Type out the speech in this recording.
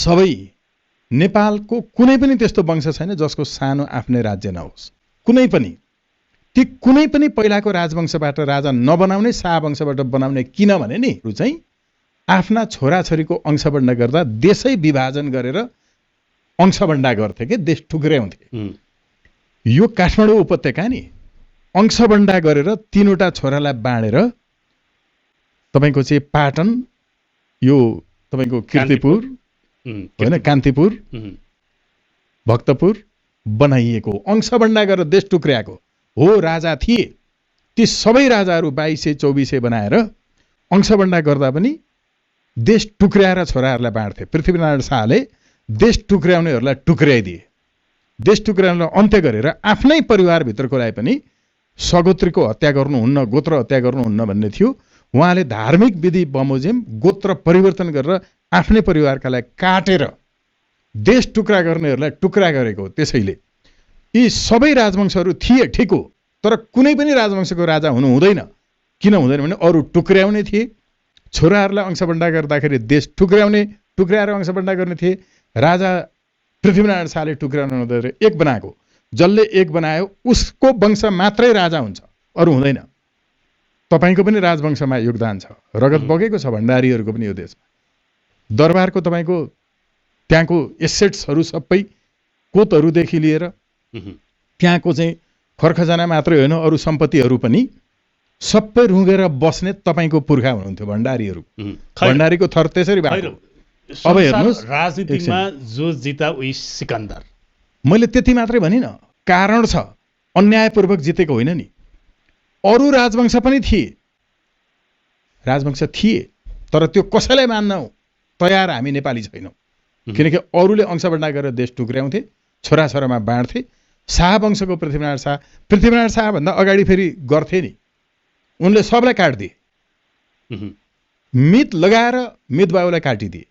सबै नेपालको कुनै पनि त्यस्तो वंश छैन जसको सानो आफ्नै राज्य नहोस्। कुनै पनि ती कुनै पनि पहिलाको राजवंशबाट राजा नबनाउने शाह वंशबाट बनाउने किनभने नि चाहिँ आफ्ना छोराछोरीको अंशबन्डा गर्दा देशै विभाजन गरेर अंशबन्डा गर्थे के देश टुक्र्याउँथे। यो काठमाडौँ उपत्यका नि अंशबन्डा गरेर 3वटा छोरालाई बाँडेर तपाईको चाहिँ पाटन यो तपाईको कीर्तिपुर हैन कान्तिपुर भक्तपुर बनाइएको अंशबन्डा गरेर देश टुक्र्याएको हो राजा थिए। ती सबै राजाहरू 2200-2400 बनाएर अंशबन्डा गर्दा पनि देश टुक्र्याएर छोराहरूलाई बाँड्थे। पृथ्वीनारायण शाहले देश टुक्र्याउनेहरूलाई टुक्र्याइदिए। देश टुक्र्याउनलाई अन्त्य गरेर आफ्नै परिवारभित्रकोलाई पनि सगोत्रीको हत्या गर्नुहुन्न, गोत्र हत्या गर्नुहुन्न भन्ने थियो। उहाँले धार्मिक विधि बमोजिम गोत्र परिवर्तन गरेर आफ्नै परिवारकालाई काटेर देश टुक्रा गर्नेहरूलाई टुक्रा गरेको। त्यसैले यी सबै राजवंशहरू थिए ठिक हो, तर कुनै पनि राजवंशको राजा हुनु हुँदैन। किन हुँदैन भने अरू टुक्र्याउने थिए। छोराहरूलाई अंशबन्डा गर्दाखेरि देश टुक्र्याएर अंशबन्डा गर्ने थिए। राजा पृथ्वीनारायण शाहले टुक्र्याउनु नदिएर एक बनाएको। जसले एक बनायो उसको वंश मात्रै राजा हुन्छ, अरू हुँदैन। तपाईको पनि राजवंशमा योगदान छ, रगत बगेको छ भण्डारीहरूको पनि यो देशमा। दरबारको तपाईको त्यहाँको एसेट्सहरू सबै कोतहरूदेखि लिएर त्यहाँको चाहिँ खरखजाना मात्रै होइन अरू सम्पत्तिहरू पनि सबै रुँगेर बस्ने तपाईको पुर्खा हुनुहुन्थ्यो भण्डारीहरू। भण्डारीको थर त्यसरी भएको। अब हेर्नुस् राजनीतिमा जो जिता उही सिकन्दर। मैले त्यति मात्रै भनिन, कारण छ। अन्यायपूर्वक जितेको होइन नि। अरू राजवंश पनि थिए, राजवंश थिए, तर त्यो कसैलाई मान्न तयार हामी नेपाली छैनौँ। किनकि अरूले अंशबन्डा गरेर देश टुक्र्याउँथे, छोराछोरामा बाँड्थे। शाह वंशको पृथ्वीनारायण शाह भन्दा अगाडि फेरि गर्थे नि, उनले सबलाई काटिदिए। मित लगाएर मित बाबुलाई काटिदिए।